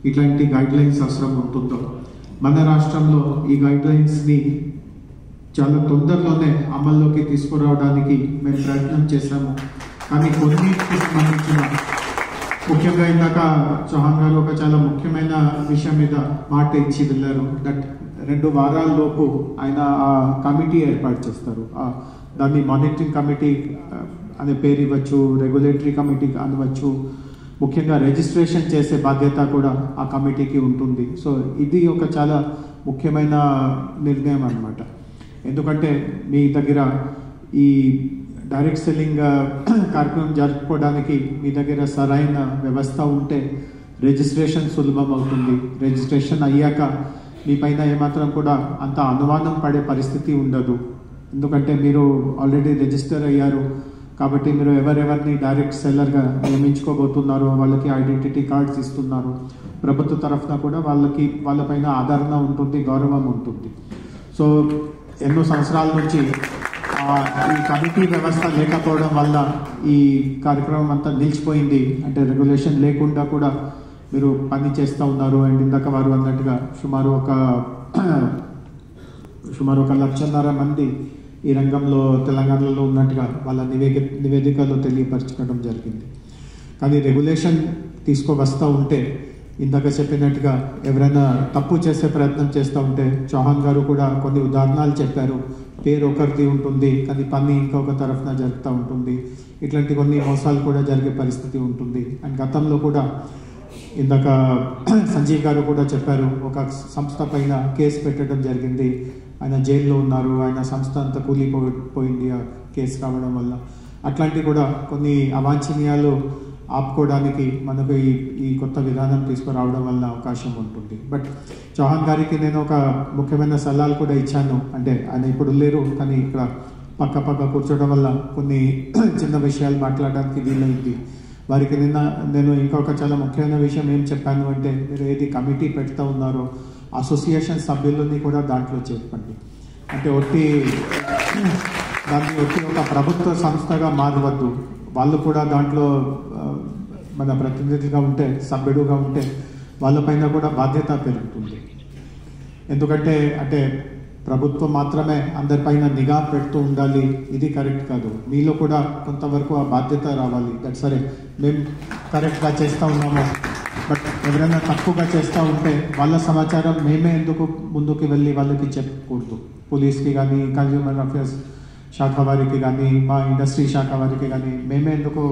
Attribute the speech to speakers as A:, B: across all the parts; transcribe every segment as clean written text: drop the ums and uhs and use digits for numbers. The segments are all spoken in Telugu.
A: ఇట్లాంటి గైడ్లైన్స్ అవసరం ఉంటుందో మన రాష్ట్రంలో ఈ గైడ్లైన్స్ని చాలా తొందరలోనే అమల్లోకి తీసుకురావడానికి మేము ప్రయత్నం చేశాము. కానీ కొన్నిటికి సంబంధించిన ముఖ్యంగా ఇందాక చౌహాన్ గారు ఒక చాలా ముఖ్యమైన విషయం మీద మాట ఇచ్చి వెళ్ళారు. దట్ 2 వారాల్లోపు ఆయన ఆ కమిటీ ఏర్పాటు చేస్తారు. దాన్ని మానిటరింగ్ కమిటీ అనే పేరు ఇవ్వచ్చు, రెగ్యులేటరీ కమిటీ అనవచ్చు. ముఖ్యంగా రిజిస్ట్రేషన్ చేసే బాధ్యత కూడా ఆ కమిటీకి ఉంటుంది. సో ఇది ఒక చాలా ముఖ్యమైన నిర్ణయం అన్నమాట. ఎందుకంటే మీ దగ్గర ఈ డైరెక్ట్ సెల్లింగ్ కార్యక్రమం జరుపుకోవడానికి మీ దగ్గర సరైన వ్యవస్థ ఉంటే రిజిస్ట్రేషన్ సులభం అవుతుంది. రిజిస్ట్రేషన్ అయ్యాక మీ పైన ఏమాత్రం కూడా అంత అనుమానం పడే పరిస్థితి ఉండదు. ఎందుకంటే మీరు ఆల్రెడీ రిజిస్టర్ అయ్యారు కాబట్టి మీరు ఎవరెవరిని డైరెక్ట్ సెల్లర్గా నియమించుకోబోతున్నారో వాళ్ళకి ఐడెంటిటీ కార్డ్స్ ఇస్తున్నారు. ప్రభుత్వ తరఫున కూడా వాళ్ళపైన ఆదరణ ఉంటుంది, గౌరవం ఉంటుంది. సో ఎన్నో సంవత్సరాల నుంచి ఈ కమిటీ వ్యవస్థ లేకపోవడం వల్ల ఈ కార్యక్రమం అంతా నిలిచిపోయింది. అంటే రెగ్యులేషన్ లేకుండా కూడా మీరు పని చేస్తూ ఉన్నారు. అండ్ ఇందాక వారు అన్నట్టుగా సుమారు ఒక 1,50,000 మంది ఈ రంగంలో తెలంగాణలో ఉన్నట్టుగా వాళ్ళ నివేదికలో తెలియపరచడం జరిగింది. కానీ రెగ్యులేషన్ తీసుకువస్తూ ఉంటే ఇందాక చెప్పినట్టుగా ఎవరైనా తప్పు చేసే ప్రయత్నం చేస్తూ ఉంటే చౌహాన్ గారు కూడా కొన్ని ఉదాహరణలు చెప్పారు. పేరు ఒకరిది ఉంటుంది కానీ పని ఇంకొక తరఫున జరుగుతూ ఉంటుంది. ఇట్లాంటి కొన్ని మోసాలు కూడా జరిగే పరిస్థితి ఉంటుంది. అండ్ గతంలో కూడా ఇందాక సంజీవ్ గారు కూడా చెప్పారు, ఒక సంస్థ పైన కేసు పెట్టడం జరిగింది. ఆయన జైల్లో ఉన్నారు. ఆయన సంస్థ అంతా కూలిపోయింది ఆ కేసు కావడం వల్ల. అట్లాంటివి కూడా కొన్ని అవాంఛనీయాలు ఆపుకోవడానికి మనకు ఈ కొత్త విధానం తీసుకురావడం వల్ల అవకాశం ఉంటుంది. బట్ చౌహాన్ గారికి నేను ఒక ముఖ్యమైన సలహాలు కూడా ఇచ్చాను. అంటే ఆయన ఇప్పుడు లేరు కానీ ఇక్కడ పక్క కూర్చోవడం వల్ల కొన్ని చిన్న విషయాలు మాట్లాడడానికి వీలైంది. వారికి నేను ఇంకొక చాలా ముఖ్యమైన విషయం ఏం చెప్పాను అంటే, మీరు ఏది కమిటీ పెడతా ఉన్నారో అసోసియేషన్ సభ్యులని కూడా దాంట్లో చెప్పండి. అంటే దాన్ని ఒక ప్రభుత్వ సంస్థగా మారవద్దు. వాళ్ళు కూడా దాంట్లో మన ప్రతినిధిగా ఉంటే, సభ్యుడుగా ఉంటే వాళ్ళపైన కూడా బాధ్యత పెరుగుతుంది. ఎందుకంటే అంటే ప్రభుత్వం మాత్రమే అందరిపైన నిఘా పెడుతూ ఉండాలి, ఇది కరెక్ట్ కాదు. మీలో కూడా కొంతవరకు ఆ బాధ్యత రావాలి. దట్ సరే మేము కరెక్ట్గా చేస్తూ ఉన్నాము, బట్ ఎవరైనా తక్కువగా చేస్తూ ఉంటే వాళ్ళ సమాచారం మేమే ఎందుకు ముందుకు వెళ్ళి వాళ్ళకి చెప్పకూడదు. పోలీస్కి కానీ, కన్జ్యూమర్ అఫేర్స్ శాఖ వారికి కానీ, మా ఇండస్ట్రీ శాఖ వారికి కానీ మేమే ఎందుకు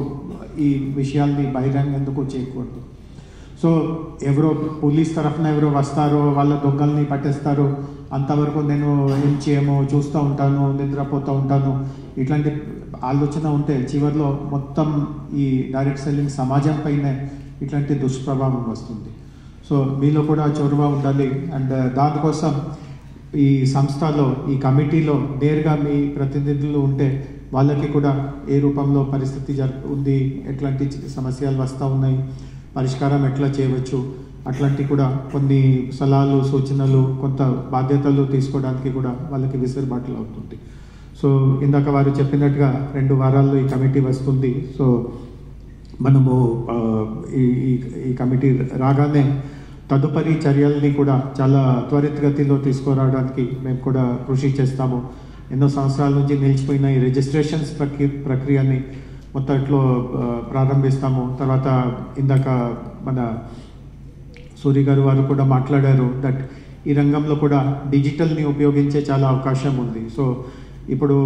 A: ఈ విషయాల్ని బహిరంగ ఎందుకు చేయకూడదు. సో ఎవరో పోలీస్ తరఫున ఎవరో వస్తారో, వాళ్ళ దొంగల్ని పట్టేస్తారు, అంతవరకు నేను ఏం చేయమో చూస్తూ ఉంటాను, నిద్రపోతూ ఉంటాను, ఇట్లాంటి ఆలోచన ఉంటే చివరిలో మొత్తం ఈ డైరెక్ట్ సెల్లింగ్ సమాజం పైనే ఇట్లాంటి దుష్ప్రభావం వస్తుంది. సో మీలో కూడా చొరవ ఉండాలి. అండ్ దానికోసం ఈ సంస్థలో, ఈ కమిటీలో నేరుగా మీ ప్రతినిధులు ఉంటే వాళ్ళకి కూడా ఏ రూపంలో పరిస్థితి ఉంది, ఎట్లాంటి సమస్యలు వస్తూ ఉన్నాయి, పరిష్కారం ఎట్లా చేయవచ్చు, అట్లాంటి కూడా కొన్ని సలహాలు, సూచనలు, కొంత బాధ్యతలు తీసుకోవడానికి కూడా వాళ్ళకి విసులుబాట్లు అవుతుంది. సో ఇందాక వారు చెప్పినట్టుగా 2 వారాల్లో ఈ కమిటీ వస్తుంది. సో మనము ఈ కమిటీ రాగానే తదుపరి చర్యల్ని కూడా చాలా త్వరితగతిలో తీసుకురావడానికి మేము కూడా కృషి చేస్తాము. ఎన్నో సంవత్సరాల నుంచి నిలిచిపోయిన ఈ రిజిస్ట్రేషన్స్ ప్రక్రియని మొత్తట్లో ప్రారంభిస్తాము. తర్వాత ఇందాక మన సూరి గారు వారు కూడా మాట్లాడారు దట్ ఈ రంగంలో కూడా డిజిటల్ని ఉపయోగించే చాలా అవకాశం ఉంది. సో ఇప్పుడు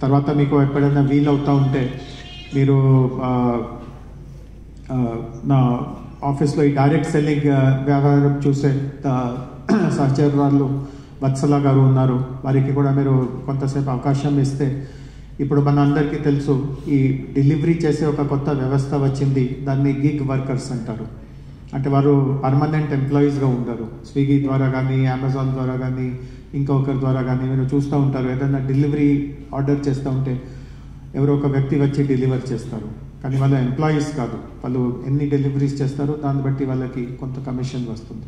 A: తర్వాత మీకు ఎప్పుడైనా వీలవుతూ ఉంటే మీరు నా ఆఫీస్లో ఈ డైరెక్ట్ సెల్లింగ్ వ్యవహారం చూసే సహచరు వాళ్ళు వత్సల గారు ఉన్నారు. వారికి కూడా మీరు కొంతసేపు అవకాశం ఇస్తే, ఇప్పుడు మన అందరికీ తెలుసు ఈ డెలివరీ చేసే ఒక కొత్త వ్యవస్థ వచ్చింది. దాన్ని గిగ్ వర్కర్స్ అంటారు. అంటే వారు పర్మనెంట్ ఎంప్లాయీస్గా ఉండరు. స్విగ్గీ ద్వారా కానీ, అమెజాన్ ద్వారా కానీ, ఇంకొకరి ద్వారా కానీ మీరు చూస్తూ ఉంటారు. ఏదైనా డెలివరీ ఆర్డర్ చేస్తూ ఉంటే ఎవరో ఒక వ్యక్తి వచ్చి డెలివరీ చేస్తారు. కానీ వాళ్ళ ఎంప్లాయీస్ కాదు. వాళ్ళు ఎన్ని డెలివరీస్ చేస్తారో దాన్ని బట్టి వాళ్ళకి కొంత కమిషన్ వస్తుంది.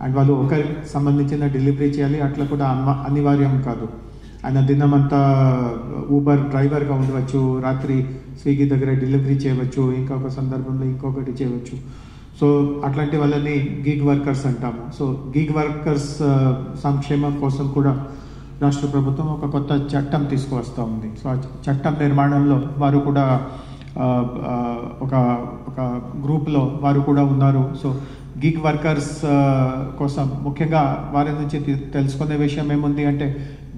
A: అండ్ వాళ్ళు ఒకరికి సంబంధించిన డెలివరీ చేయాలి, అట్లా కూడా అనివార్యం కాదు. ఆయన దినమంతా ఊబర్ డ్రైవర్గా ఉండవచ్చు, రాత్రి స్విగ్గీ దగ్గర డెలివరీ చేయవచ్చు, ఇంకొక సందర్భంలో ఇంకొకటి చేయవచ్చు. సో అట్లాంటి వాళ్ళని గిగ్ వర్కర్స్ అంటాము. సో గిగ్ వర్కర్స్ సంక్షేమం కోసం కూడా రాష్ట్ర ప్రభుత్వం ఒక కొత్త చట్టం తీసుకువస్తూ ఉంది. సో ఆ చట్టం నిర్మాణంలో వారు కూడా ఒక గ్రూప్లో వారు కూడా ఉన్నారు. సో గిగ్ వర్కర్స్ కోసం ముఖ్యంగా వారి నుంచి తెలుసుకునే విషయం ఏముంది అంటే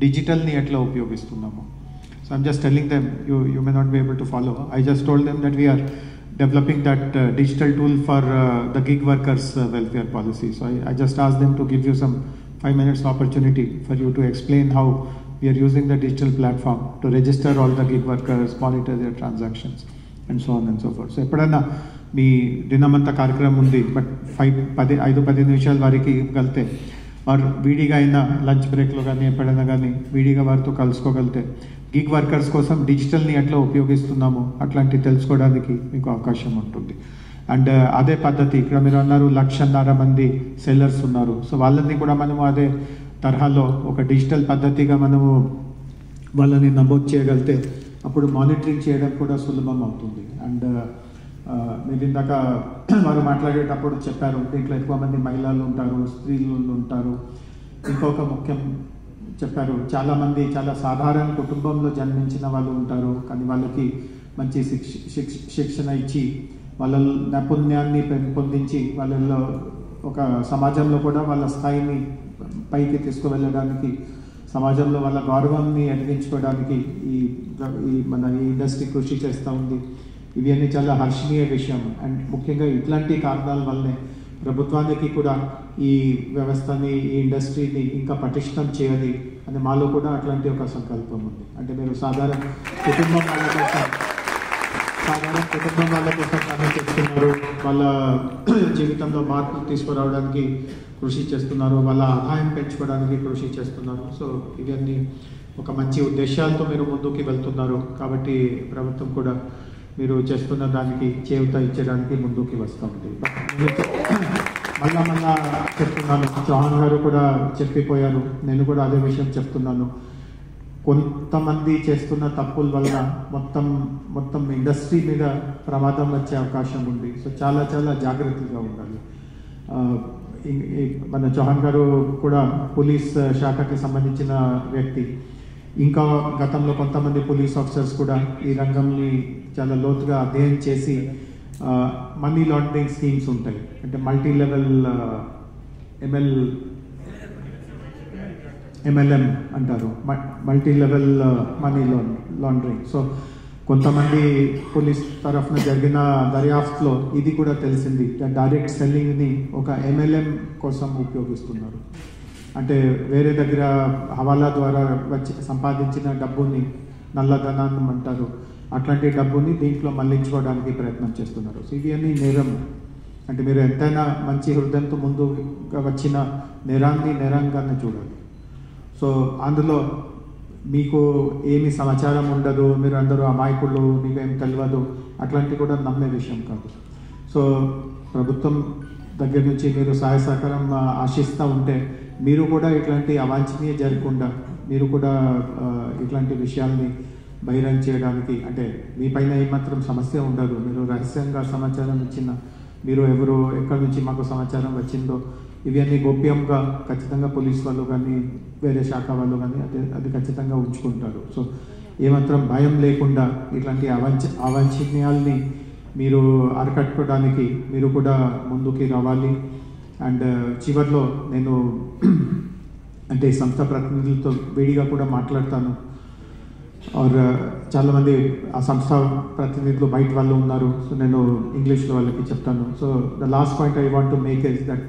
A: డిజిటల్ని ఎట్లా ఉపయోగిస్తున్నాము. So I'm just telling them, you may not be able to follow. I just told them that we are developing that digital tool for the gig workers welfare policy. So I just asked them to give you some 5 minutes opportunity for you to explain how we are using the digital platform to register all the gig workers, monitor their transactions and so on and so forth. So ఎప్పుడన్నా మీ దినమంతా కార్యక్రమం ఉంది బట్ 5-10 నిమిషాలు వారికి కలితే వారు వీడిగా అయినా లంచ్ బ్రేక్లో కానీ ఎప్పుడైనా కానీ వీడిగా వారితో కలుసుకోగలితే గిగ్ వర్కర్స్ కోసం డిజిటల్ని ఎట్లా ఉపయోగిస్తున్నామో అట్లాంటివి తెలుసుకోవడానికి మీకు అవకాశం ఉంటుంది. అండ్ అదే పద్ధతి ఇక్కడ మీరు అన్నారు 1,50,000 మంది సెల్లర్స్ ఉన్నారు. సో వాళ్ళని కూడా మనము అదే తరహాలో ఒక డిజిటల్ పద్ధతిగా మనము వాళ్ళని నమోదు చేయగలిగితే అప్పుడు మానిటరింగ్ చేయడం కూడా సులభం అవుతుంది. అండ్ మీరు ఇందాక వారు మాట్లాడేటప్పుడు చెప్పారు దీంట్లో ఎక్కువ మంది మహిళలు ఉంటారు, స్త్రీలు ఉంటారు. ఇంకొక ముఖ్యం చెప్పారు, చాలామంది చాలా సాధారణ కుటుంబంలో జన్మించిన వాళ్ళు ఉంటారు, కానీ వాళ్ళకి మంచి శిక్షణ ఇచ్చి వాళ్ళ నైపుణ్యాన్ని పెంపొందించి వాళ్ళలో ఒక సమాజంలో కూడా వాళ్ళ స్థాయిని పైకి తీసుకువెళ్ళడానికి, సమాజంలో వాళ్ళ గౌరవాన్ని ఎదిగించుకోవడానికి ఈ మన ఈ ఇండస్ట్రీ కృషి చేస్తూ ఉంది. ఇవన్నీ చాలా హర్షణీయ విషయం. అండ్ ముఖ్యంగా ఇట్లాంటి కారణాల వల్లనే ప్రభుత్వానికి కూడా ఈ వ్యవస్థని, ఈ ఇండస్ట్రీని ఇంకా పటిష్టం చేయాలి అని మాలో కూడా అట్లాంటి ఒక సంకల్పం ఉంది. అంటే మీరు సాధారణ కుటుంబం వాళ్ళ కోసం పని చేస్తున్నారు, వాళ్ళ జీవితంలో మార్పు తీసుకురావడానికి కృషి చేస్తున్నారు, వాళ్ళ ఆదాయం పెంచుకోవడానికి కృషి చేస్తున్నారు. సో ఇవన్నీ ఒక మంచి ఉద్దేశాలతో మీరు ముందుకు వెళ్తున్నారు. కాబట్టి ప్రభుత్వం కూడా మీరు చేస్తున్న దానికి చేయూత ఇచ్చడానికి ముందుకు వస్తుంది. మళ్ళా చెప్తున్నాను, చౌహాన్ గారు కూడా చెప్పిపోయారు, నేను కూడా అదే విషయం చెప్తున్నాను. కొంతమంది చేస్తున్న తప్పుల వల్ల మొత్తం ఇండస్ట్రీ మీద ప్రమాదం వచ్చే అవకాశం ఉంది. సో చాలా జాగ్రత్తగా ఉండాలి. మన చౌహాన్ గారు కూడా పోలీస్ శాఖకి సంబంధించిన వ్యక్తి. ఇంకా గతంలో కొంతమంది పోలీస్ ఆఫీసర్స్ కూడా ఈ రంగంని చాలా లోతుగా అధ్యయనం చేసి మనీ లాండరింగ్ స్కీమ్స్ ఉంటాయి, అంటే మల్టీ లెవెల్ MLM అంటారు, multi level money laundering. So కొంతమంది పోలీస్ తరఫున జరిగిన దర్యాప్తులో ఇది కూడా తెలిసింది, డైరెక్ట్ సెల్లింగ్ని ఒక MLM కోసం ఉపయోగిస్తున్నారు. అంటే వేరే దగ్గర హవాలా ద్వారా వచ్చి సంపాదించిన డబ్బుని నల్లధనాన్ని అంటారు, అట్లాంటి డబ్బుని దీంట్లో మళ్లించుకోవడానికి ప్రయత్నం చేస్తున్నారు. సో ఇవి అన్నీ నేరం. అంటే మీరు ఎంతైనా మంచి హృదయంతో ముందుగా వచ్చిన నేరంగానే చూడాలి. సో అందులో మీకు ఏమి సమాచారం ఉండదు, మీరు అందరూ అమాయకులు, మీకు ఏం తెలియదు, అట్లాంటివి కూడా నమ్మే విషయం కాదు. సో ప్రభుత్వం దగ్గర నుంచి మీరు సహాయ సహకారం ఆశిస్తూ ఉంటే మీరు కూడా ఇట్లాంటి అవాంఛనీయ జరగకుండా మీరు కూడా ఇట్లాంటి విషయాల్ని బహిరంగ చేయడానికి, అంటే మీ పైన ఏమాత్రం సమస్య ఉండదు, మీరు రహస్యంగా సమాచారం ఇచ్చిన, మీరు ఎవరు ఎక్కడి నుంచి మాకు సమాచారం వచ్చిందో ఇవన్నీ గోప్యంగా ఖచ్చితంగా పోలీస్ వాళ్ళు కానీ వేరే శాఖ వాళ్ళు కానీ అది ఖచ్చితంగా ఉంచుకుంటారు. సో ఏమాత్రం భయం లేకుండా ఇట్లాంటి అవాంఛనీయాల్ని మీరు అరికట్టుకోవడానికి మీరు కూడా ముందుకి రావాలి. అండ్ చివరిలో నేను అంటే సంస్థ ప్రతినిధులతో వేడిగా కూడా మాట్లాడతాను. ఆర్ చాలామంది ఆ సంస్థ ప్రతినిధులు బయట వాళ్ళు ఉన్నారు. సో నేను ఇంగ్లీష్లో వాళ్ళకి చెప్తాను. So the last point I want to make is that